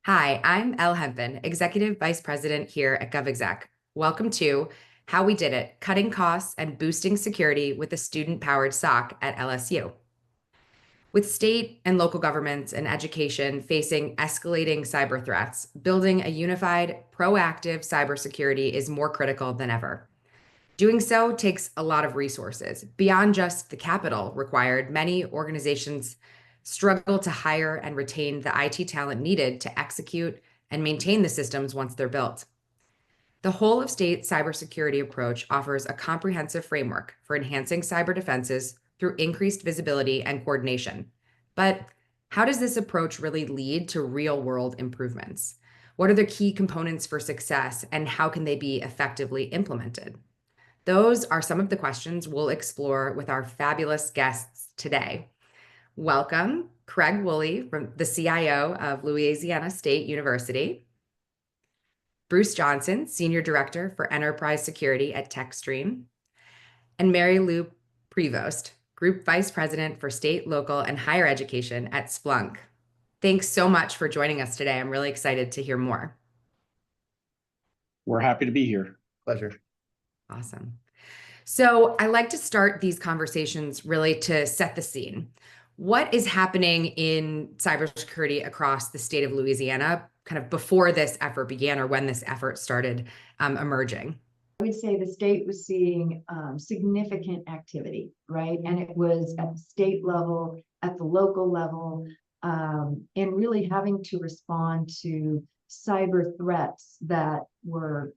Hi, I'm Elle Hempen, Executive Vice President here at GovExec. Welcome to How We Did It, Cutting Costs and Boosting Security with a Student-Powered SOC at LSU. With state and local governments and education facing escalating cyber threats, building a unified, proactive cybersecurity is more critical than ever. Doing so takes a lot of resources. Beyond just the capital required, many organizations struggle to hire and retain the IT talent needed to execute and maintain the systems once they're built. The whole of state cybersecurity approach offers a comprehensive framework for enhancing cyber defenses through increased visibility and coordination. But how does this approach really lead to real world improvements? What are the key components for success, and how can they be effectively implemented? Those are some of the questions we'll explore with our fabulous guests today. Welcome, Craig Woolley, from the CIO of Louisiana State University, Bruce Johnson, Senior Director for Enterprise Security at TekStream, and Mary Lou Prevost, Group Vice President for State, Local, and Higher Education at Splunk. Thanks so much for joining us today. I'm really excited to hear more. We're happy to be here. Pleasure. Awesome. So I like to start these conversations really to set the scene. What is happening in cybersecurity across the state of Louisiana, kind of before this effort began or when this effort started emerging? I would say the state was seeing significant activity, right? And it was at the state level, at the local level, and really having to respond to cyber threats that were,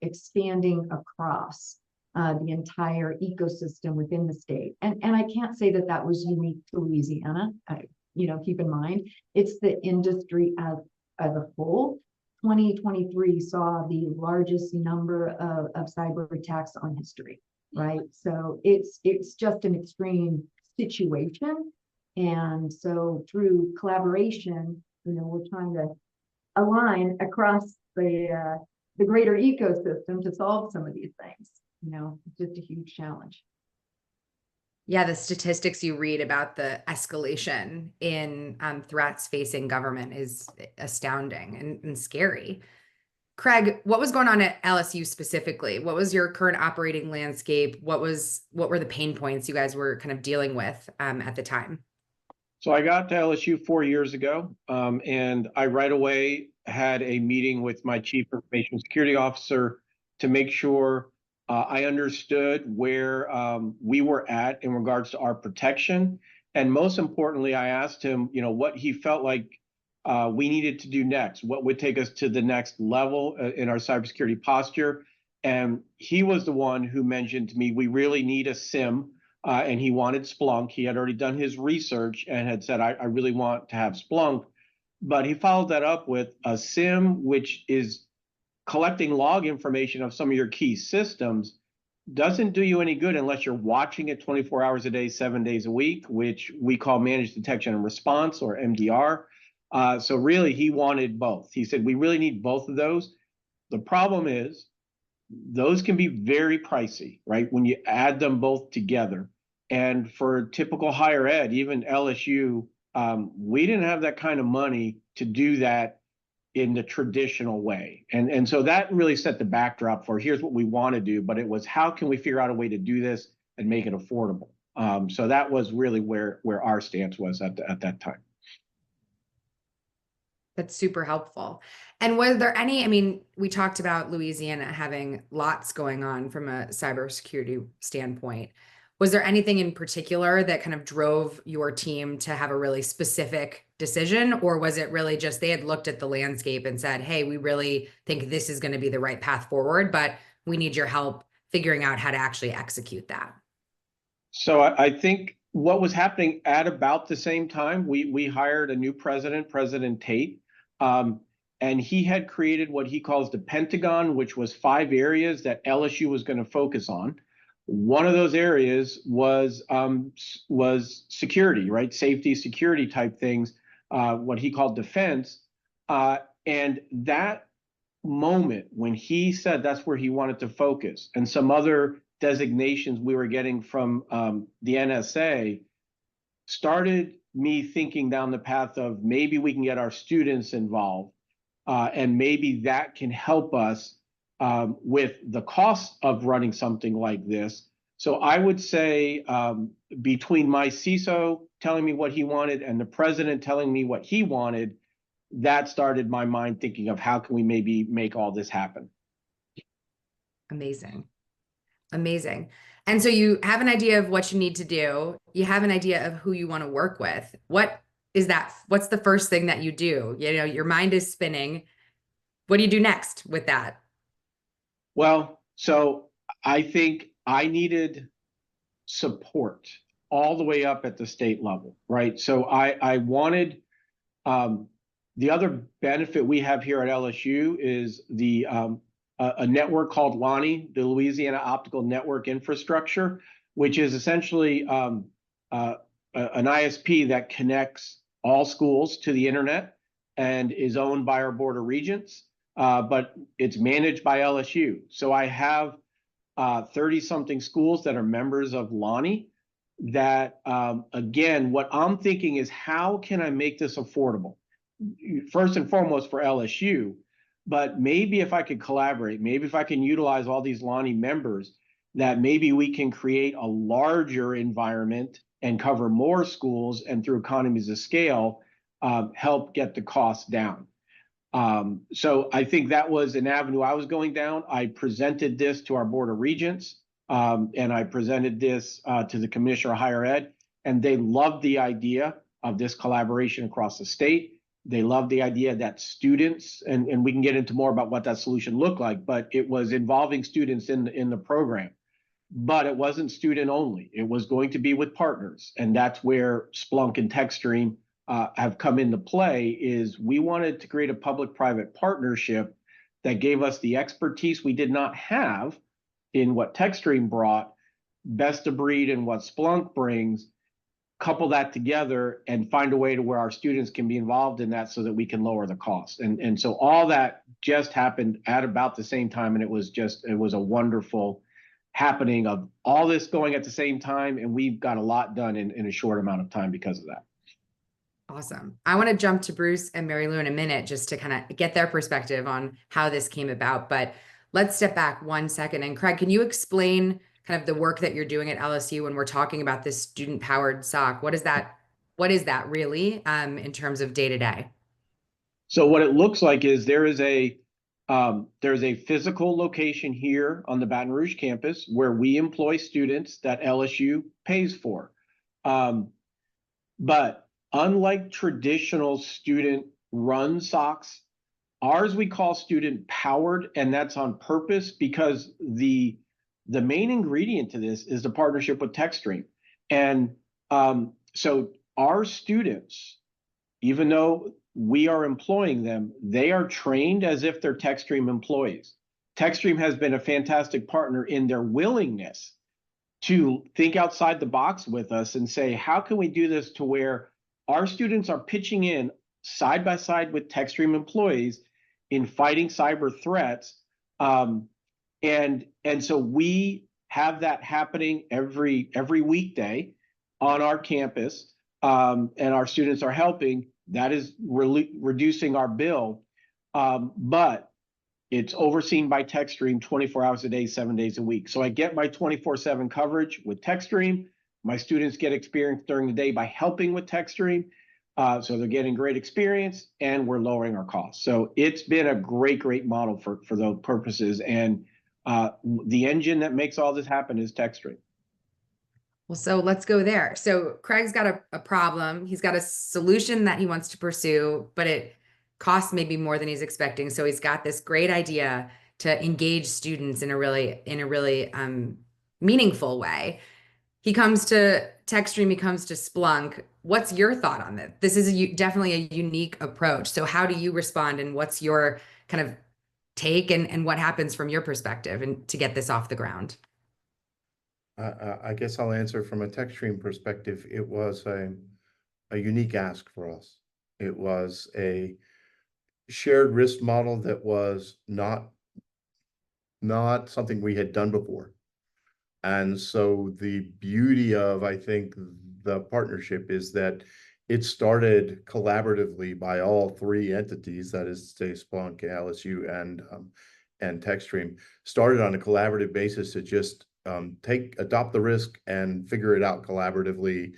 expanding across the entire ecosystem within the state. And I can't say that that was unique to Louisiana. Keep in mind, it's the industry as a whole. 2023 saw the largest number of cyber attacks on history, right? So it's just an extreme situation. And so through collaboration, we're trying to align across the greater ecosystem to solve some of these things. It's just a huge challenge. Yeah, the statistics you read about the escalation in threats facing government is astounding and scary. Craig, what was going on at LSU specifically? What was your current operating landscape? What were the pain points you guys were kind of dealing with at the time? So I got to LSU 4 years ago, and I right away had a meeting with my chief information security officer to make sure I understood where we were at in regards to our protection. And most importantly, I asked him, what he felt like we needed to do next, what would take us to the next level in our cybersecurity posture. And he was the one who mentioned to me, we really need a SIM, and he wanted Splunk. He had already done his research and had said, I really want to have Splunk. But he followed that up with a SIM, which is collecting log information of some of your key systems, doesn't do you any good unless you're watching it 24 hours a day, 7 days a week, which we call managed detection and response, or MDR. So really, he wanted both. He said, we really need both of those. The problem is those can be very pricey, right, when you add them both together. And for typical higher ed, even LSU, we didn't have that kind of money to do that in the traditional way. And so that really set the backdrop for here's what we want to do, but it was how can we figure out a way to do this and make it affordable? So that was really where our stance was at that time. That's super helpful. And were there any, we talked about Louisiana having lots going on from a cybersecurity standpoint. Was there anything in particular that kind of drove your team to have a really specific decision? Or was it really just they had looked at the landscape and said, hey, we really think this is going to be the right path forward, but we need your help figuring out how to actually execute that? So I think what was happening at about the same time, we hired a new president, President Tate, and he had created what he calls the Pentagon, which was 5 areas that LSU was going to focus on. One of those areas was security, right? Safety, security type things, what he called defense. And that moment when he said that's where he wanted to focus, and some other designations we were getting from the NSA, started me thinking down the path of maybe we can get our students involved and maybe that can help us with the cost of running something like this. So I would say between my CISO telling me what he wanted and the president telling me what he wanted, that started my mind thinking of how can we maybe make all this happen. Amazing. Amazing. And so you have an idea of what you need to do. You have an idea of who you want to work with. What is that? What's the first thing that you do? You know, your mind is spinning. What do you do next with that? Well, so I think I needed support all the way up at the state level, right? So I wanted the other benefit we have here at LSU is a network called LONI, the Louisiana Optical Network Infrastructure, which is essentially an ISP that connects all schools to the internet and is owned by our Board of Regents, but it's managed by LSU. So I have 30-something schools that are members of LONI that, again, what I'm thinking is how can I make this affordable? First and foremost for LSU, but maybe if I could collaborate, maybe if I can utilize all these LONI members, that maybe we can create a larger environment and cover more schools and through economies of scale, help get the costs down. So I think that was an avenue I was going down. I presented this to our Board of Regents, and I presented this to the Commissioner of Higher Ed, and they loved the idea of this collaboration across the state. They loved the idea that students, and we can get into more about what that solution looked like, but it was involving students in the program. But it wasn't student only. It was going to be with partners, and that's where Splunk and TekStream have come into play. Is we wanted to create a public-private partnership that gave us the expertise we did not have in what TekStream brought, best of breed in what Splunk brings, couple that together and find a way to where our students can be involved in that so that we can lower the cost. And so all that just happened at about the same time, and it was a wonderful happening of all this going at the same time, and we've got a lot done in a short amount of time because of that. Awesome. I want to jump to Bruce and Mary Lou in a minute just to kind of get their perspective on how this came about. But let's step back 1 second. And Craig, can you explain kind of the work that you're doing at LSU when we're talking about this student-powered SOC? What is that really in terms of day-to-day? So what it looks like is there's a physical location here on the Baton Rouge campus where we employ students that LSU pays for. But unlike traditional student-run SOCs, ours we call student-powered, and that's on purpose because the main ingredient to this is the partnership with TekStream. And so our students, even though we are employing them, they are trained as if they're TekStream employees. TekStream has been a fantastic partner in their willingness to think outside the box with us and say, how can we do this to where our students are pitching in side by side with TekStream employees in fighting cyber threats. And so we have that happening every weekday on our campus, and our students are helping. That is reducing our bill, but it's overseen by TekStream 24 hours a day, 7 days a week. So I get my 24/7 coverage with TekStream. My students get experience during the day by helping with TekStream. So they're getting great experience, and we're lowering our costs. So it's been a great model for those purposes. And the engine that makes all this happen is TekStream. Well, so let's go there. So Craig's got a problem. He's got a solution that he wants to pursue, but it costs maybe more than he's expecting. So he's got this great idea to engage students in a really meaningful way. He comes to TekStream, he comes to Splunk. What's your thought on this? This is definitely a unique approach. So how do you respond, and what's your kind of take, and what happens from your perspective and to get this off the ground? I guess I'll answer from a TekStream perspective. It was a unique ask for us. It was a shared risk model that was not something we had done before. And so the beauty of, I think, the partnership is that it started collaboratively by all three entities, that is to say Splunk, LSU, and TekStream, started on a collaborative basis to just adopt the risk and figure it out collaboratively,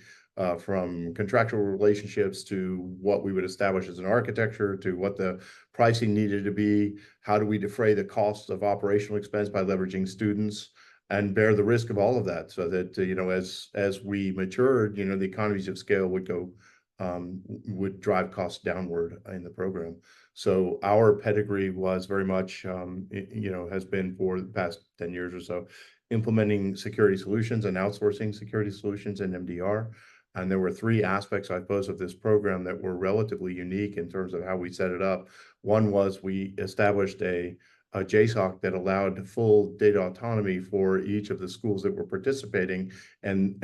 from contractual relationships to what we would establish as an architecture, to what the pricing needed to be, how do we defray the costs of operational expense by leveraging students, and bear the risk of all of that, so that as we matured, the economies of scale would drive costs downward in the program. So our pedigree was very much, has been for the past 10 years or so, implementing security solutions and outsourcing security solutions in MDR. And there were three aspects, I suppose, of this program that were relatively unique in terms of how we set it up. One was we established a JSOC that allowed full data autonomy for each of the schools that were participating, and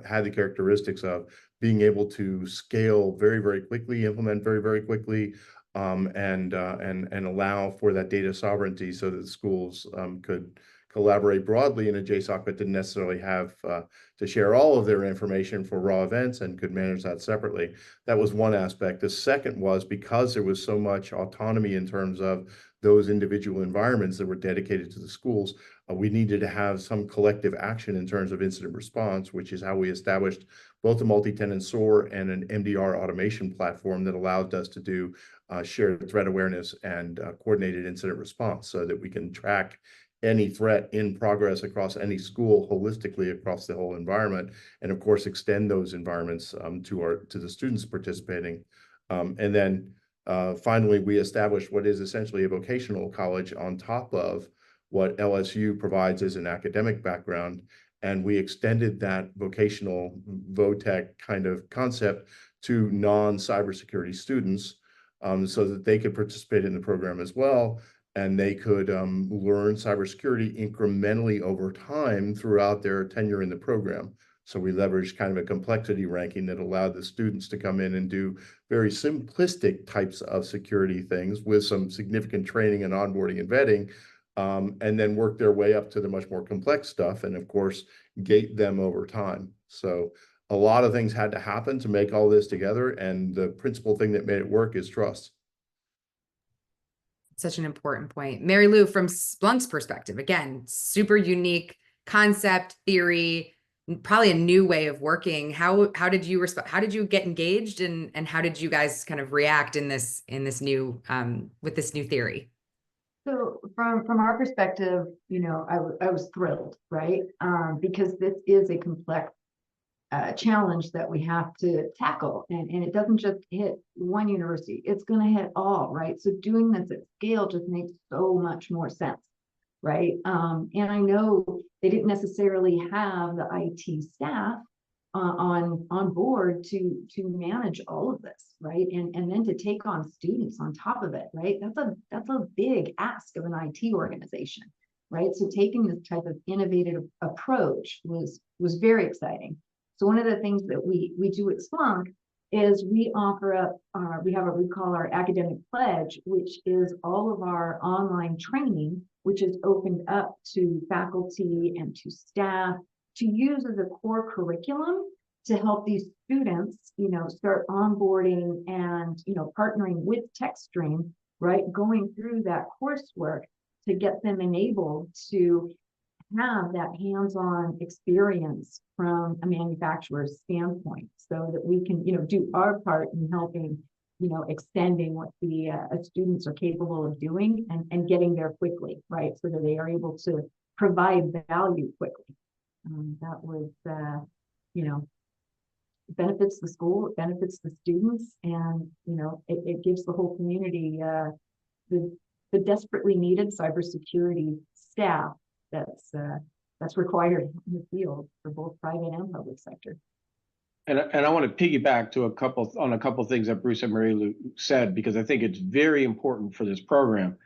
had the characteristics of being able to scale very, very quickly, implement very, very quickly, and allow for that data sovereignty, so that the schools could collaborate broadly in a JSOC, but didn't necessarily have to share all of their information for raw events, and could manage that separately. That was one aspect. The second was, because there was so much autonomy in terms of those individual environments that were dedicated to the schools, we needed to have some collective action in terms of incident response, which is how we established both a multi-tenant SOAR and an MDR automation platform that allowed us to do shared threat awareness and coordinated incident response, so that we can track any threat in progress across any school holistically across the whole environment, and of course extend those environments to the students participating. And then finally, we established what is essentially a vocational college on top of what LSU provides as an academic background, and we extended that vocational VOTech kind of concept to non-cybersecurity students, so that they could participate in the program as well. And they could learn cybersecurity incrementally over time throughout their tenure in the program. So we leveraged kind of a complexity ranking that allowed the students to come in and do very simplistic types of security things with some significant training and onboarding and vetting, and then work their way up to the much more complex stuff, and of course, gate them over time. So a lot of things had to happen to make all this together, and the principal thing that made it work is trust. Such an important point. Mary Lou, from Splunk's perspective, again, super unique concept, theory, probably a new way of working. How did you respond? How did you get engaged, and how did you guys kind of react in this new with this new theory? So from our perspective, I was thrilled, right? Because this is a complex challenge that we have to tackle, and it doesn't just hit one university, it's going to hit all, right? So doing this at scale just makes so much more sense, right? And I know they didn't necessarily have the IT staff on board to manage all of this, right? And then to take on students on top of it, right? That's a big ask of an IT organization, right? So taking this type of innovative approach was very exciting. So one of the things that we do at Splunk is we offer up, we have what we call our academic pledge, which is all of our online training, which is opened up to faculty and to staff to use as a core curriculum to help these students, start onboarding and, partnering with TekStream, right? Going through that coursework to get them enabled to have that hands-on experience from a manufacturer's standpoint, so that we can, do our part in helping, extending what the students are capable of doing, and getting there quickly, right? So that they are able to provide value quickly. That was, benefits the school, it benefits the students, and, it gives the whole community the desperately needed cybersecurity staff that's required in the field for both private and public sector. And I want to piggyback to a couple of things that Bruce and Mary Lou said, because I think it's very important for this program.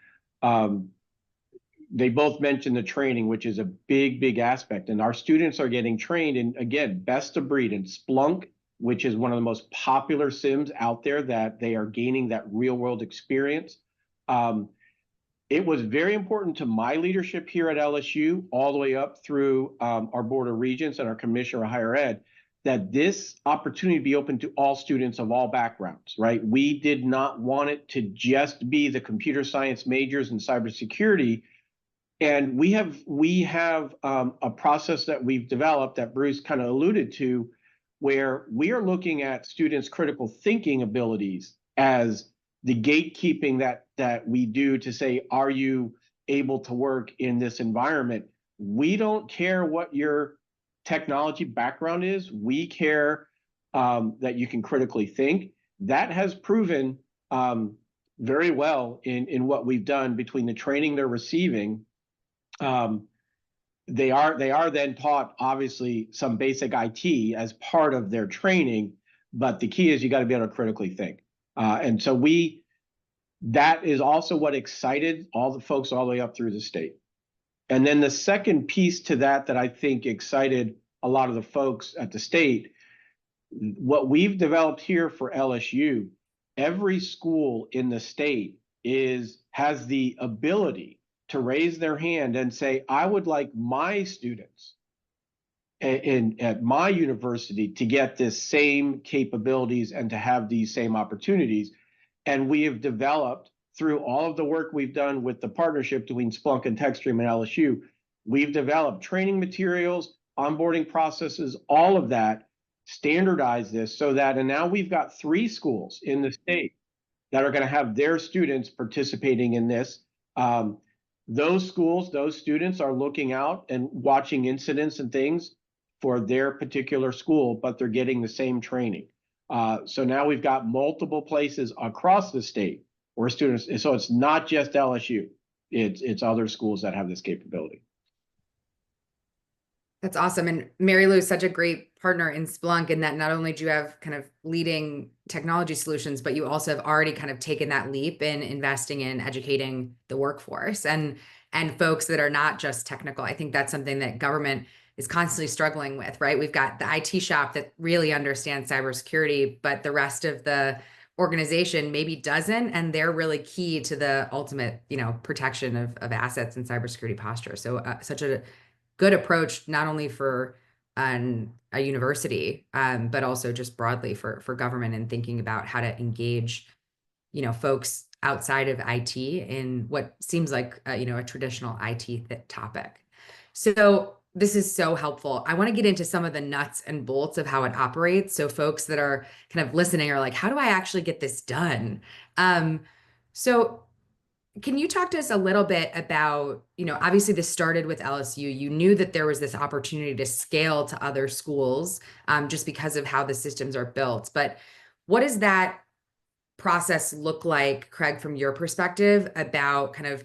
They both mentioned the training, which is a big aspect, and our students are getting trained in, again, best of breed in Splunk, which is one of the most popular SIMs out there, that they are gaining that real world experience. It was very important to my leadership here at LSU, all the way up through our Board of Regents and our Commissioner of Higher Ed, that this opportunity be open to all students of all backgrounds, right? We did not want it to just be the computer science majors and cybersecurity. And we have a process that we've developed that Bruce kind of alluded to, where we are looking at students' critical thinking abilities as the gatekeeping that we do to say, are you able to work in this environment? We don't care what your technology background is. We care that you can critically think. That has proven very well in what we've done between the training they're receiving. They are then taught, obviously, some basic IT as part of their training, but the key is you got to be able to critically think. And so that is also what excited all the folks all the way up through the state. And then the second piece to that I think excited a lot of the folks at the state, what we've developed here for LSU, every school in the state has the ability to raise their hand and say, I would like my students at my university to get this same capabilities and to have these same opportunities. And we have developed, through all of the work we've done with the partnership between Splunk and TekStream and LSU, we've developed training materials, onboarding processes, all of that, standardize this so that, and now we've got 3 schools in the state that are going to have their students participating in this. Those schools, those students are looking out and watching incidents and things for their particular school, but they're getting the same training. So now we've got multiple places across the state where students, so it's not just LSU, it's other schools that have this capability. That's awesome. And Mary Lou is such a great partner in Splunk in that not only do you have kind of leading technology solutions, but you also have already kind of taken that leap in investing in educating the workforce and folks that are not just technical. I think that's something that government is constantly struggling with, right? We've got the IT shop that really understands cybersecurity, but the rest of the organization maybe doesn't, and they're really key to the ultimate, protection of assets and cybersecurity posture. So such a good approach, not only for a university, but also just broadly for government and thinking about how to engage, folks outside of IT in what seems like, a traditional IT topic. So this is so helpful. I want to get into some of the nuts and bolts of how it operates. So folks that are kind of listening are like, how do I actually get this done? So can you talk to us a little bit about, obviously this started with LSU. You knew that there was this opportunity to scale to other schools just because of how the systems are built. But what does that process look like, Craig, from your perspective about kind of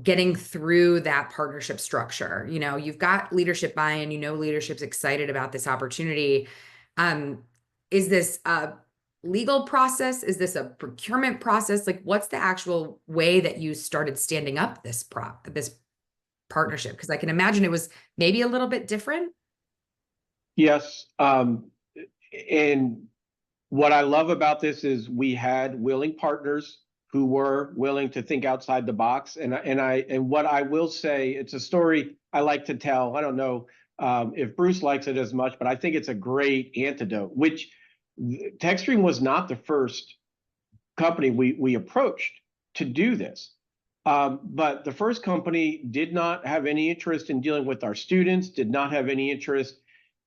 getting through that partnership structure? You've got leadership buy-in, leadership's excited about this opportunity. Is this a legal process? Is this a procurement process? Like, what's the actual way that you started standing up this partnership? Because I can imagine it was maybe a little bit different. Yes. And what I love about this is we had willing partners who were willing to think outside the box. And what I will say, it's a story I like to tell. I don't know if Bruce likes it as much, but I think it's a great antidote, which TekStream was not the first company we approached to do this. But the first company did not have any interest in dealing with our students, did not have any interest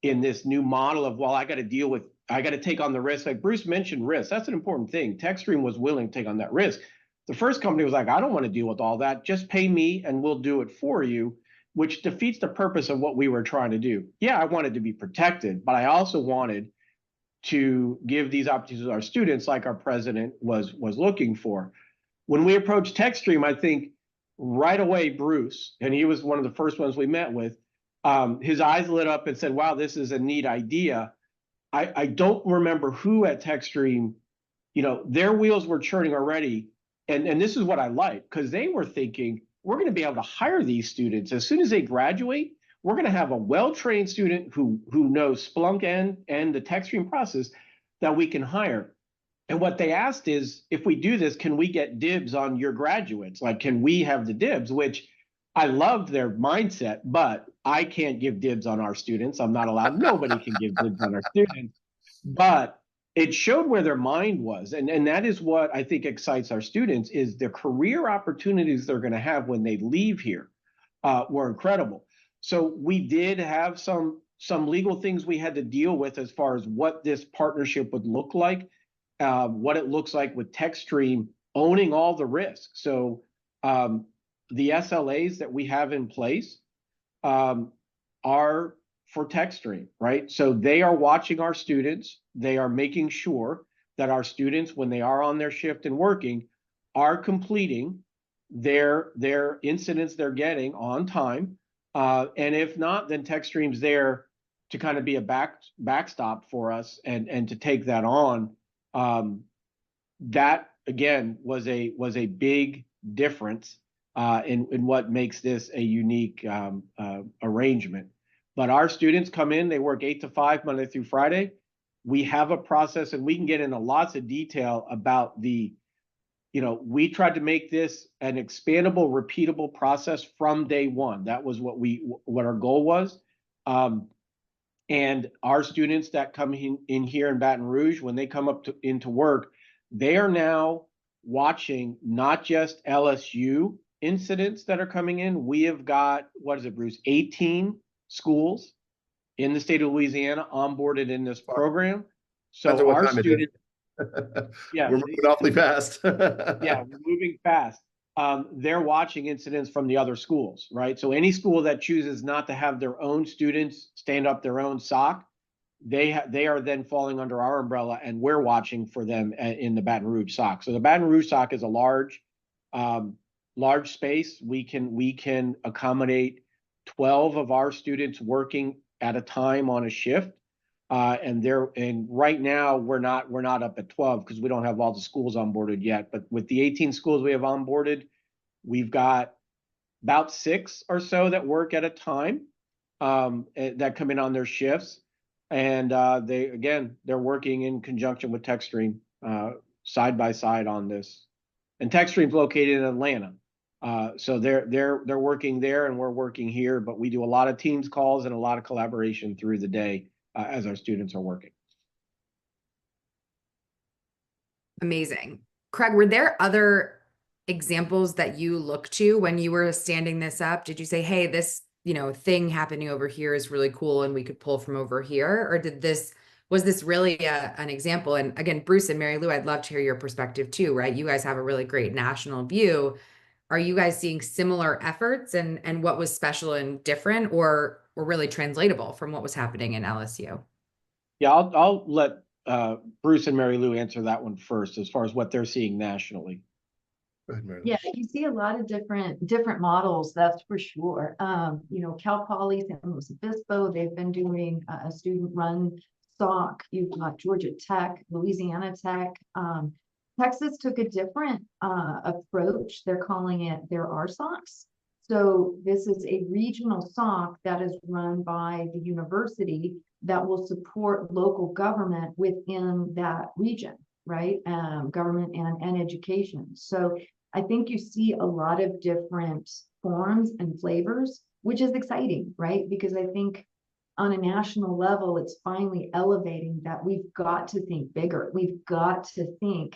in this new model of, well, I got to take on the risk. Like Bruce mentioned risk. That's an important thing. TekStream was willing to take on that risk. The first company was like, I don't want to deal with all that. Just pay me and we'll do it for you, which defeats the purpose of what we were trying to do. Yeah, I wanted to be protected, but I also wanted to give these opportunities to our students like our president was looking for. When we approached TekStream, I think right away, Bruce, and he was one of the first ones we met with, his eyes lit up and said, wow, this is a neat idea. I don't remember who at TekStream, their wheels were churning already. And this is what I like, because they were thinking, we're going to be able to hire these students. As soon as they graduate, we're going to have a well-trained student who knows Splunk and the TekStream process that we can hire. And what they asked is, if we do this, can we get dibs on your graduates? Like, can we have the dibs? Which I loved their mindset, but I can't give dibs on our students. I'm not allowed. Nobody can give dibs on our students. But it showed where their mind was. And that is what I think excites our students is the career opportunities they're going to have when they leave here were incredible. So we did have some legal things we had to deal with as far as what this partnership would look like, what it looks like with TekStream owning all the risk. So the SLAs that we have in place are for TekStream, right? So they are watching our students. They are making sure that our students, when they are on their shift and working, are completing their incidents they're getting on time. And if not, then TekStream's there to kind of be a backstop for us and to take that on. That again was a big difference in what makes this a unique arrangement. But our students come in, they work 8 to 5 Monday through Friday. We have a process, and we can get into lots of detail about we tried to make this an expandable, repeatable process from day one. That was what our goal was. And our students that come in here in Baton Rouge, when they come up into work, they are now watching not just LSU incidents that are coming in. We have got, what is it, Bruce, 18 schools in the state of Louisiana onboarded in this program. So our students, yeah, we're moving awfully fast. Yeah, we're moving fast. They're watching incidents from the other schools, right? So any school that chooses not to have their own students stand up their own SOC, they are then falling under our umbrella, and we're watching for them in the Baton Rouge SOC. So the Baton Rouge SOC is a large space. We can accommodate 12 of our students working at a time on a shift. And right now we're not up at 12 because we don't have all the schools onboarded yet. But with the 18 schools we have onboarded, we've got about 6 or so that work at a time that come in on their shifts. And they're working in conjunction with TekStream side by side on this. And TekStream's located in Atlanta. So they're working there and we're working here, but we do a lot of Teams calls and a lot of collaboration through the day as our students are working. Amazing. Craig, were there other examples that you look to when you were standing this up? Did you say, hey, this, thing happening over here is really cool and we could pull from over here? Or was this really an example? And again, Bruce and Mary Lou, I'd love to hear your perspective too, right? You guys have a really great national view. Are you guys seeing similar efforts and what was special and different or really translatable from what was happening in LSU? Yeah, I'll let Bruce and Mary Lou answer that one first as far as what they're seeing nationally. Go ahead, Mary Lou. Yeah, you see a lot of different models, that's for sure. Cal Poly, San Luis Obispo, they've been doing a student-run SOC. You've got Georgia Tech, Louisiana Tech. Texas took a different approach. They're calling it their RSOCs. So this is a regional SOC that is run by the university that will support local government within that region, right? Government and education. So I think you see a lot of different forms and flavors, which is exciting, right? Because I think on a national level, it's finally elevating that we've got to think bigger. We've got to think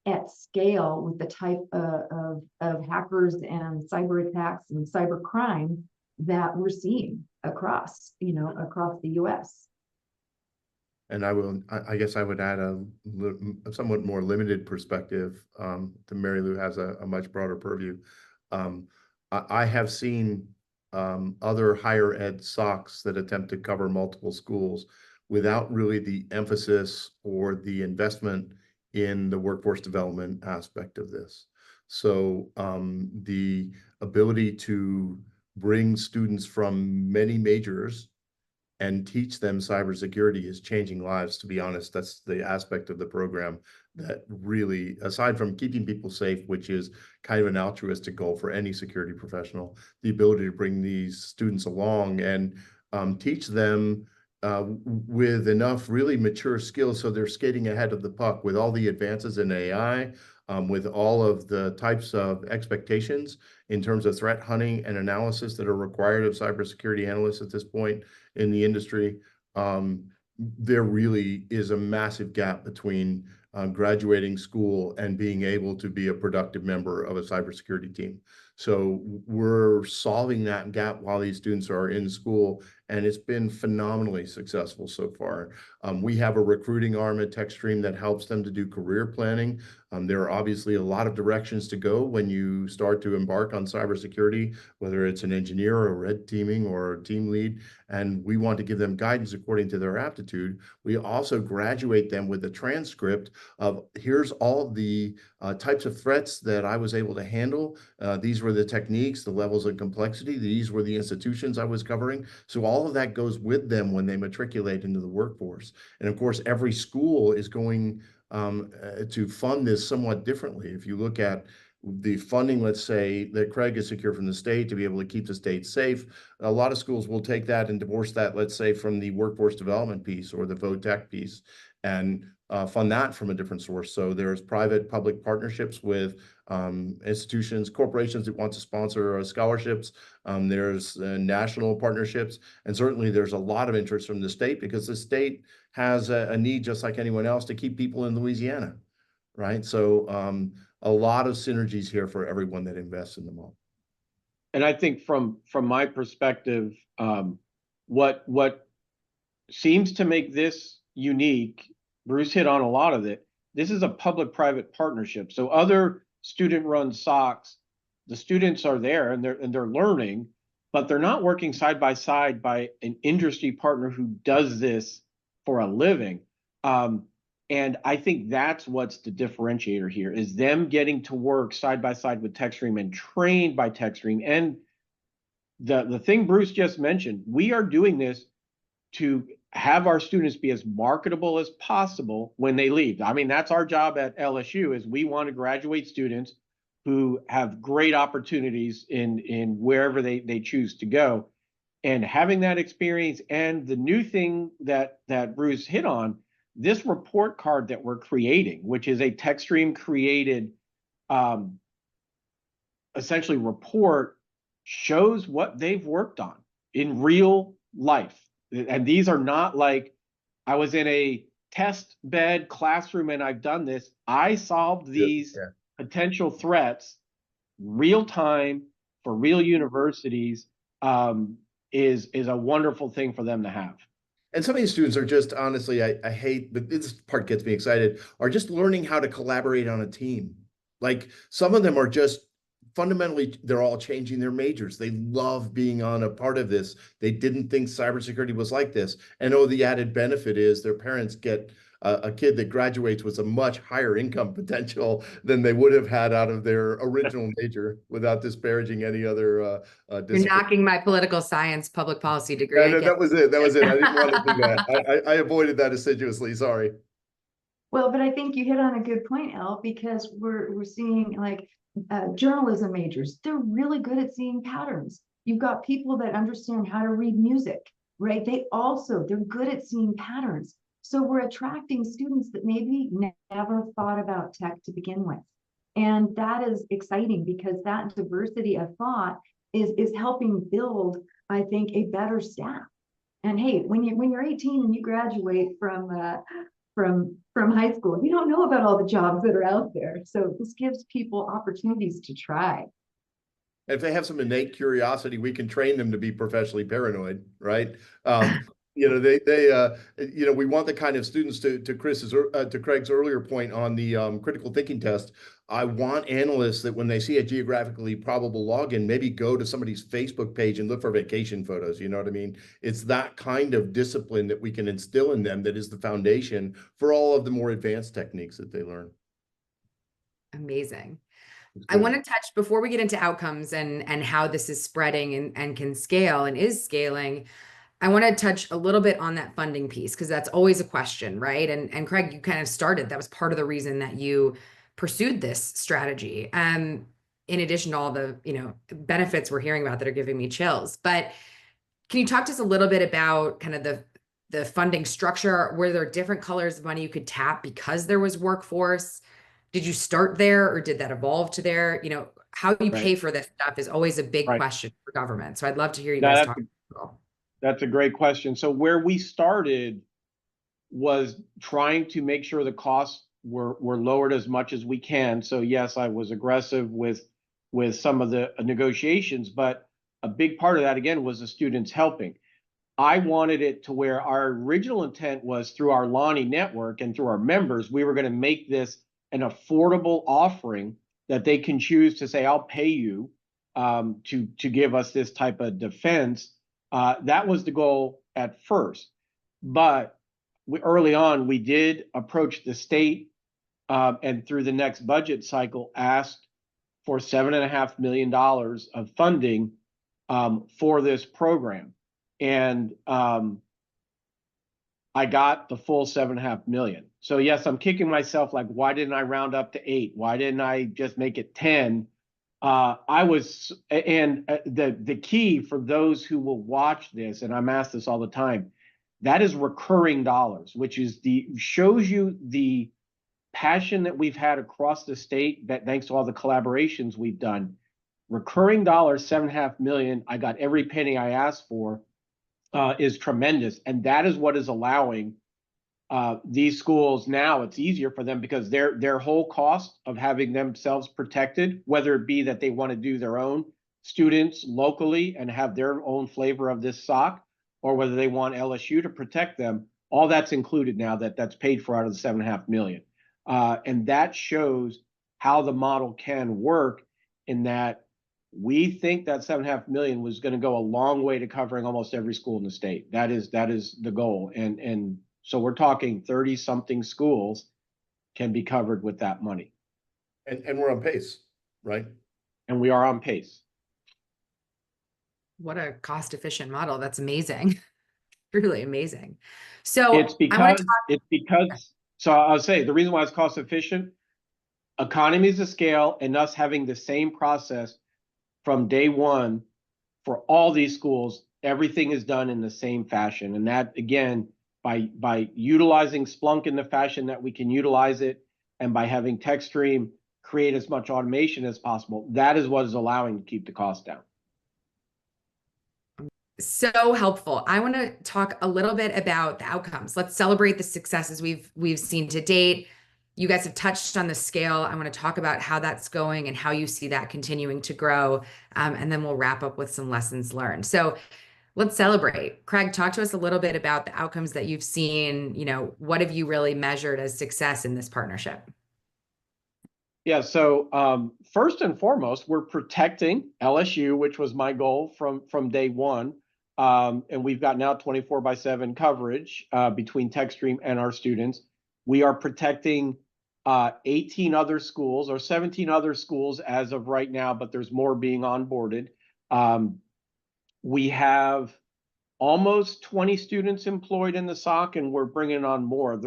at scale with the type of hackers and cyber attacks and cyber crime that we're seeing across the US. And I guess I would add a somewhat more limited perspective. To Mary Lou has a much broader purview. I have seen other higher ed SOCs that attempt to cover multiple schools without really the emphasis or the investment in the workforce development aspect of this. So the ability to bring students from many majors and teach them cybersecurity is changing lives. To be honest, that's the aspect of the program that really, aside from keeping people safe, which is kind of an altruistic goal for any security professional, the ability to bring these students along and teach them with enough really mature skills so they're skating ahead of the puck with all the advances in AI, with all of the types of expectations in terms of threat hunting and analysis that are required of cybersecurity analysts at this point in the industry. There really is a massive gap between graduating school and being able to be a productive member of a cybersecurity team. So we're solving that gap while these students are in school, and it's been phenomenally successful so far. We have a recruiting arm at TekStream that helps them to do career planning. There are obviously a lot of directions to go when you start to embark on cybersecurity, whether it's an engineer or red teaming or a team lead, and we want to give them guidance according to their aptitude. We also graduate them with a transcript of here's all the types of threats that I was able to handle. These were the techniques, the levels of complexity. These were the institutions I was covering. So all of that goes with them when they matriculate into the workforce. And of course, every school is going to fund this somewhat differently. If you look at the funding, let's say, that Craig has secured from the state to be able to keep the state safe, a lot of schools will take that and divorce that, let's say, from the workforce development piece or the VOTech piece and fund that from a different source. So there's private-public partnerships with institutions, corporations that want to sponsor scholarships. There's national partnerships, and certainly there's a lot of interest from the state because the state has a need, just like anyone else, to keep people in Louisiana, right? So a lot of synergies here for everyone that invests in them all. And I think from my perspective, what seems to make this unique, Bruce hit on a lot of it. This is a public-private partnership. So other student-run SOCs, the students are there and they're learning, but they're not working side by side by an industry partner who does this for a living. And I think that's what's the differentiator here, is them getting to work side by side with TekStream and trained by TekStream. And the thing Bruce just mentioned, we are doing this to have our students be as marketable as possible when they leave. I mean, that's our job at LSU, is we want to graduate students who have great opportunities in wherever they choose to go. And having that experience, and the new thing that Bruce hit on, this report card that we're creating, which is a TekStream created essentially report, shows what they've worked on in real life. And these are not like, I was in a test bed classroom and I've done this. I solved these potential threats real time for real universities. Is a wonderful thing for them to have. And some of these students are just, honestly, I hate, but this part gets me excited, are just learning how to collaborate on a team. Like some of them are just fundamentally, they're all changing their majors. They love being on a part of this. They didn't think cybersecurity was like this. And the added benefit is their parents get a kid that graduates with a much higher income potential than they would have had out of their original major, without disparaging any other discipline. You're knocking my political science public policy degree. No, that was it. That was it. I didn't want to do that. I avoided that assiduously. Sorry. Well, but I think you hit on a good point, Elle, because we're seeing like journalism majors. They're really good at seeing patterns. You've got people that understand how to read music, right? They're good at seeing patterns. So we're attracting students that maybe never thought about tech to begin with. And that is exciting because that diversity of thought is helping build, I think, a better staff. And hey, when you're 18 and you graduate from high school, you don't know about all the jobs that are out there. So this gives people opportunities to try. If they have some innate curiosity, we can train them to be professionally paranoid, right? We want the kind of students, to Craig's earlier point on the critical thinking test. I want analysts that when they see a geographically probable login, maybe go to somebody's Facebook page and look for vacation photos. You know what I mean? It's that kind of discipline that we can instill in them that is the foundation for all of the more advanced techniques that they learn. Amazing. I want to touch, before we get into outcomes and how this is spreading and can scale and is scaling, I want to touch a little bit on that funding piece, because that's always a question, right? And Craig, you kind of started, that was part of the reason that you pursued this strategy. In addition to all the, benefits we're hearing about that are giving me chills. But can you talk to us a little bit about kind of the funding structure? Were there different colors of money you could tap because there was workforce did you start there or did that evolve to there? You know, how you Right. pay for this stuff is always a big Right. question for government. So I'd love to hear you Now guys that's talk. that's a great question. So where we started was trying to make sure the costs were lowered as much as we can. So yes, I was aggressive with some of the negotiations, but a big part of that again was the students helping. I wanted it to where our original intent was through our Lonnie network and through our members, we were going to make this an affordable offering that they can choose to say, I'll pay you to give us this type of defense. That was the goal at first. But early on, we did approach the state and through the next budget cycle asked for $7.5 million of funding for this program. And I got the full 7.5 million. So yes, I'm kicking myself like, why didn't I round up to 8? Why didn't I just make it 10? The key for those who will watch this, and I'm asked this all the time, that is recurring dollars, which is shows you the passion that we've had across the state, that thanks to all the collaborations we've done. Recurring dollars, 7.5 million. I got every penny I asked for. Is tremendous, and that is what is allowing these schools now. It's easier for them because their whole cost of having themselves protected, whether it be that they want to do their own students locally and have their own flavor of this SOC, or whether they want LSU to protect them, all that's included now. That's paid for out of the 7.5 million, and that shows how the model can work. In that we think that 7.5 million was going to go a long way to covering almost every school in the state. That is the goal. And so we're talking 30 something schools can be covered with that money. And we're on pace, right? And we are on pace. What a cost efficient model. That's amazing. Really amazing. So It's because so I'll say the reason why it's cost efficient, economies of scale, and us having the same process from day one for all these schools, everything is done in the same fashion. And that, again, by utilizing Splunk in the fashion that we can utilize it, and by having TekStream create as much automation as possible, that is what is allowing to keep the cost down. So helpful. I want to talk a little bit about the outcomes. Let's celebrate the successes we've seen to date. You guys have touched on the scale. I want to talk about how that's going and how you see that continuing to grow. And then we'll wrap up with some lessons learned. So let's celebrate. Craig, talk to us a little bit about the outcomes that you've seen. You know, what have you really measured as success in this partnership? Yeah, so first and foremost, we're protecting LSU, which was my goal from day one. And we've got now 24/7 coverage between TekStream and our students. We are protecting 18 other schools or 17 other schools as of right now, but there's more being onboarded. We have almost 20 students employed in the SOC, and we're bringing on more.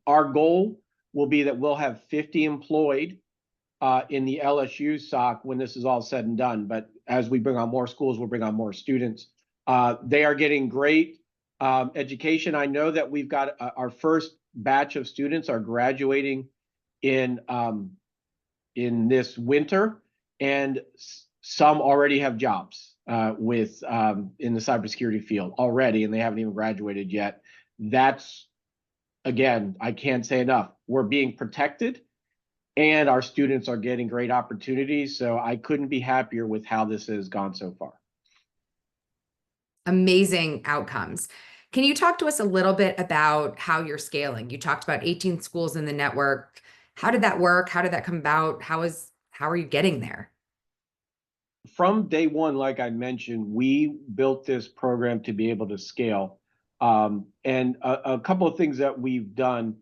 Our goal will be that we'll have 50 employed in the LSU SOC when this is all said and done. But as we bring on more schools, we'll bring on more students. They are getting great education. I know that we've got our first batch of students are graduating in this winter, and some already have jobs in the cybersecurity field already, and they haven't even graduated yet. That's, again, I can't say enough. We're being protected, and our students are getting great opportunities. So I couldn't be happier with how this has gone so far. Amazing outcomes. Can you talk to us a little bit about how you're scaling? You talked about 18 schools in the network. How did that work? How did that come about? How are you getting there? From day one, like I mentioned, we built this program to be able to scale. And a couple of things that we've done,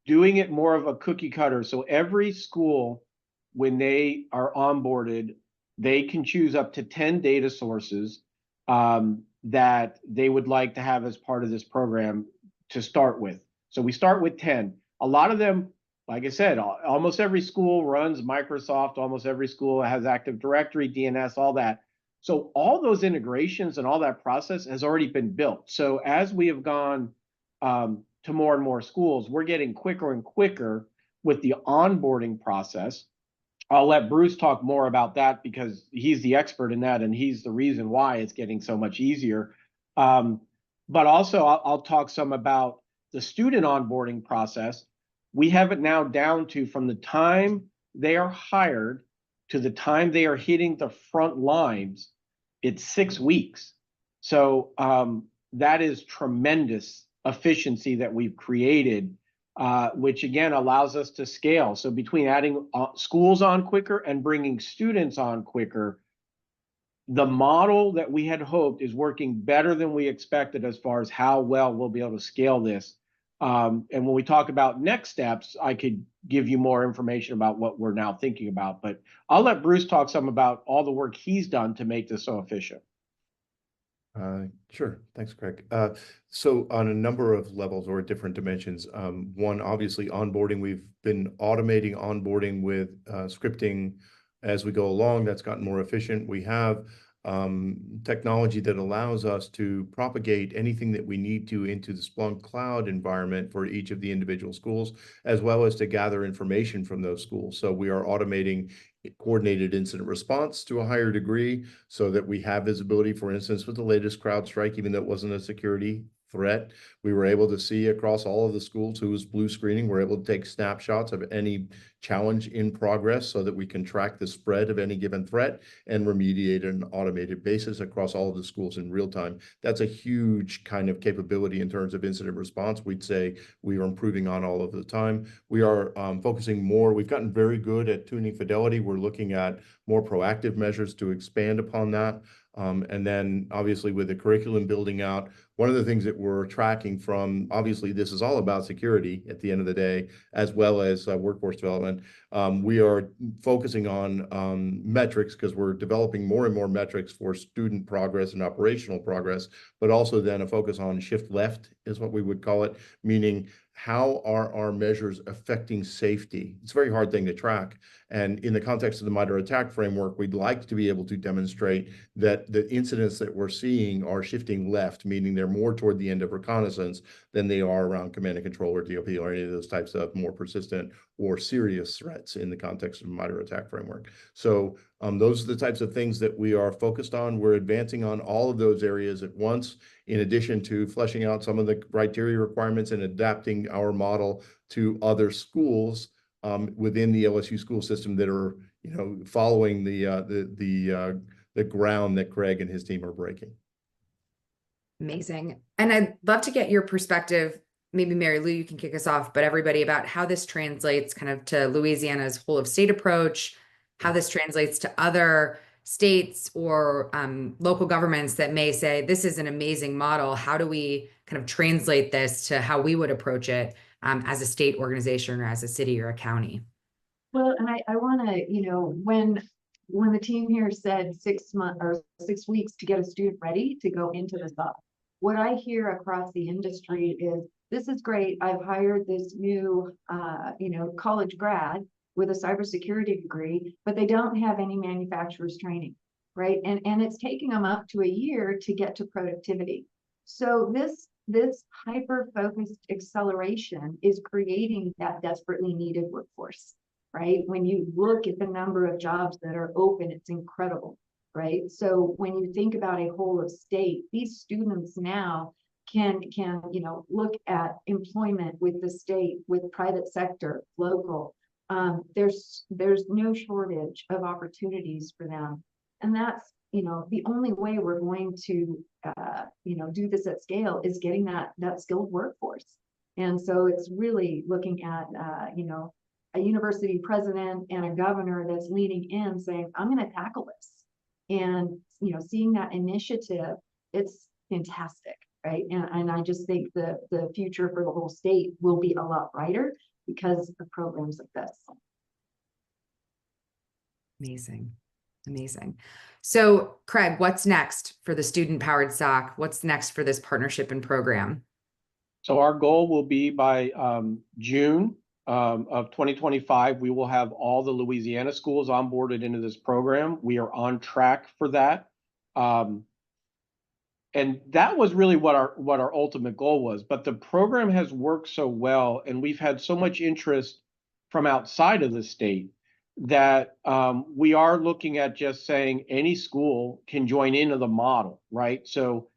doing it more of a cookie cutter. So every school, when they are onboarded, they can choose up to 10 data sources that they would like to have as part of this program to start with. So we start with 10. A lot of them, like I said, almost every school runs Microsoft. Almost every school has Active Directory, DNS, all that. So all those integrations and all that process has already been built. So as we have gone to more and more schools, we're getting quicker and quicker with the onboarding process. I'll let Bruce talk more about that because he's the expert in that and he's the reason why it's getting so much easier. But also I'll talk some about the student onboarding process. We have it now down to from the time they are hired to the time they are hitting the front lines, it's 6 weeks. So that is tremendous efficiency that we've created, which again allows us to scale. So between adding schools on quicker and bringing students on quicker, the model that we had hoped is working better than we expected as far as how well we'll be able to scale this. And when we talk about next steps, I could give you more information about what we're now thinking about, but I'll let Bruce talk some about all the work he's done to make this so efficient. Sure. Thanks, Craig. So on a number of levels or different dimensions, one, obviously onboarding, we've been automating onboarding with scripting as we go along. That's gotten more efficient. We have technology that allows us to propagate anything that we need to into the Splunk cloud environment for each of the individual schools, as well as to gather information from those schools. So we are automating coordinated incident response to a higher degree so that we have visibility. For instance, with the latest CrowdStrike, even though it wasn't a security threat, we were able to see across all of the schools who was blue screening. We're able to take snapshots of any challenge in progress so that we can track the spread of any given threat and remediate on an automated basis across all of the schools in real time. That's a huge kind of capability in terms of incident response. We'd say we are improving on all of the time. We are focusing more. We've gotten very good at tuning fidelity. We're looking at more proactive measures to expand upon that. And then obviously with the curriculum building out, one of the things that we're tracking from, obviously this is all about security at the end of the day, as well as workforce development. We are focusing on metrics because we're developing more and more metrics for student progress and operational progress, but also then a focus on shift left is what we would call it, meaning how are our measures affecting safety? It's a very hard thing to track. And in the context of the MITRE ATT&CK framework, we'd like to be able to demonstrate that the incidents that we're seeing are shifting left, meaning they're more toward the end of reconnaissance than they are around command and control or DOP or any of those types of more persistent or serious threats in the context of the MITRE ATT&CK framework. So those are the types of things that we are focused on. We're advancing on all of those areas at once, in addition to fleshing out some of the criteria requirements and adapting our model to other schools within the LSU school system that are, following the ground that Craig and his team are breaking. Amazing. And I'd love to get your perspective, maybe Mary Lou, you can kick us off, but everybody, about how this translates kind of to Louisiana's whole of state approach, how this translates to other states or local governments that may say, this is an amazing model. How do we kind of translate this to how we would approach it as a state organization or as a city or a county? Well, and I want to, when the team here said 6 months or 6 weeks to get a student ready to go into the SOC, what I hear across the industry is, this is great. I've hired this new, college grad with a cybersecurity degree, but they don't have any manufacturer's training, right? And it's taking them up to a year to get to productivity. So this hyper-focused acceleration is creating that desperately needed workforce, right? When you look at the number of jobs that are open, it's incredible, right? So when you think about a whole of state, these students now can look at employment with the state, with private sector, local. There's no shortage of opportunities for them. And that's, the only way we're going to, do this at scale is getting that skilled workforce. And so it's really looking at, a university president and a governor that's leaning in saying, I'm going to tackle this. And, seeing that initiative, it's fantastic, right? And I just think the future for the whole state will be a lot brighter because of programs like this. Amazing. Amazing. So Craig, what's next for the student powered SOC? What's next for this partnership and program? So our goal will be by June of 2025, we will have all the Louisiana schools onboarded into this program. We are on track for that. And that was really what our ultimate goal was. But the program has worked so well, and we've had so much interest from outside of the state, that we are looking at just saying any school can join into the model, right? So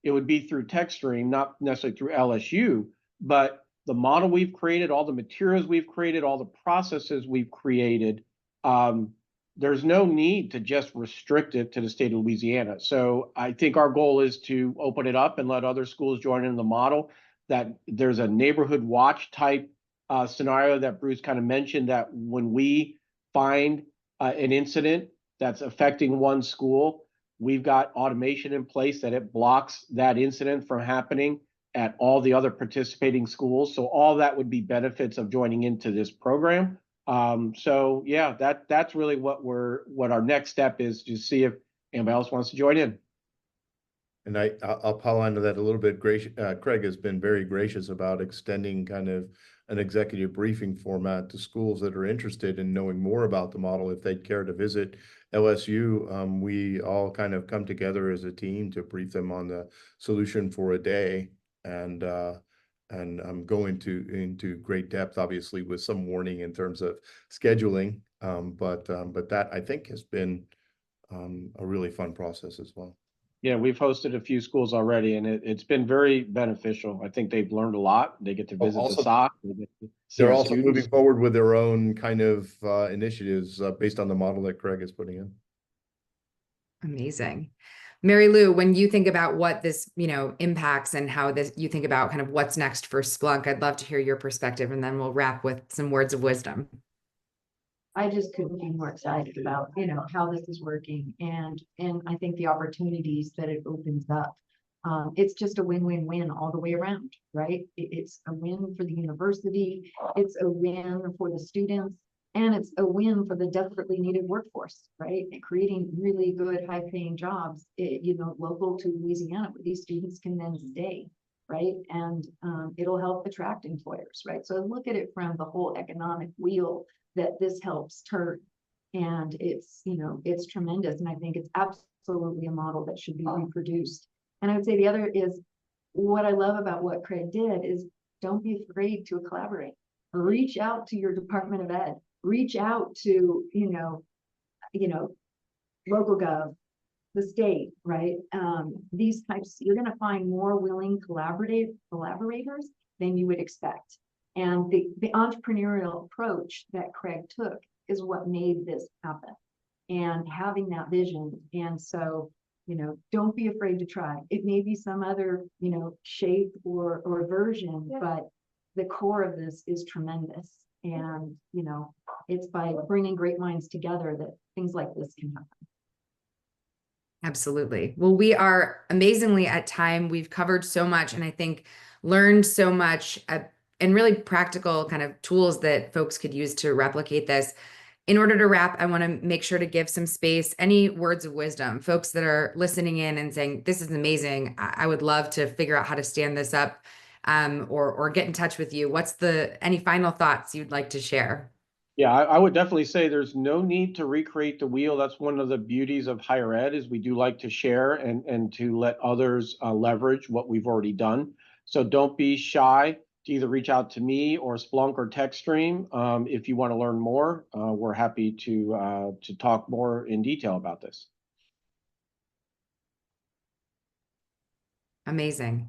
it would be through TekStream, not necessarily through LSU, but the model we've created, all the materials we've created, all the processes we've created, there's no need to just restrict it to the state of Louisiana. So I think our goal is to open it up and let other schools join in the model, that there's a neighborhood watch type scenario that Bruce kind of mentioned, that when we find an incident that's affecting one school, we've got automation in place that it blocks that incident from happening at all the other participating schools. So all that would be benefits of joining into this program. So yeah, that's really what our next step is, to see if anybody else wants to join in. And I'll pile onto that a little bit. Craig has been very gracious about extending kind of an executive briefing format to schools that are interested in knowing more about the model. If they'd care to visit LSU, we all kind of come together as a team to brief them on the solution for a day. And I'm going into great depth, obviously, with some warning in terms of scheduling. But that, I think, has been a really fun process as well. Yeah, we've hosted a few schools already, and it's been very beneficial. I think they've learned a lot. They get to visit the SOC. They're also moving forward with their own kind of initiatives based on the model that Craig is putting in. Amazing. Mary Lou, when you think about what this, impacts and how you think about kind of what's next for Splunk, I'd love to hear your perspective, and then we'll wrap with some words of wisdom. I just couldn't be more excited about, how this is working, and I think the opportunities that it opens up. It's just a win-win-win all the way around, right? It's a win for the university, it's a win for the students, and it's a win for the desperately needed workforce, right? Creating really good, high-paying jobs, local to Louisiana, where these students can then stay, right? And it'll help attract employers, right? So look at it from the whole economic wheel that this helps turn, and it's tremendous. And I think it's absolutely a model that should be reproduced. And I would say the other is, what I love about what Craig did is, don't be afraid to collaborate. Reach out to your Department of Ed, reach out to, local gov, the state, right? These types, you're going to find more willing collaborators than you would expect. And the entrepreneurial approach that Craig took is what made this happen, and having that vision. And so, don't be afraid to try. It may be some other, shape or version, but the core of this is tremendous. And, it's by bringing great minds together that things like this can happen. Absolutely. Well, we are amazingly at time. We've covered so much, and I think learned so much and really practical kind of tools that folks could use to replicate this. In order to wrap, I want to make sure to give some space. Any words of wisdom, folks that are listening in and saying, this is amazing, I would love to figure out how to stand this up, or get in touch with you. Any final thoughts you'd like to share? Yeah, I would definitely say there's no need to recreate the wheel. That's one of the beauties of higher ed, is we do like to share and to let others leverage what we've already done. So don't be shy to either reach out to me or Splunk or TekStream. If you want to learn more, we're happy to talk more in detail about this. Amazing.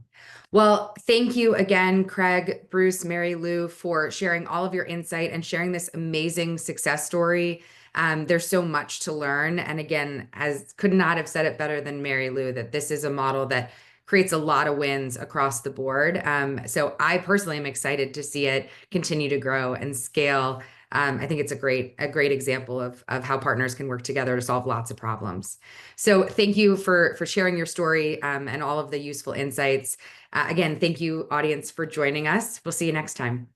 Well, thank you again, Craig, Bruce, Mary Lou, for sharing all of your insight and sharing this amazing success story. There's so much to learn. And again, could not have said it better than Mary Lou, that this is a model that creates a lot of wins across the board. So I personally am excited to see it continue to grow and scale. I think it's a great example of how partners can work together to solve lots of problems. So thank you for sharing your story and all of the useful insights. Again, thank you, audience, for joining us. We'll see you next time.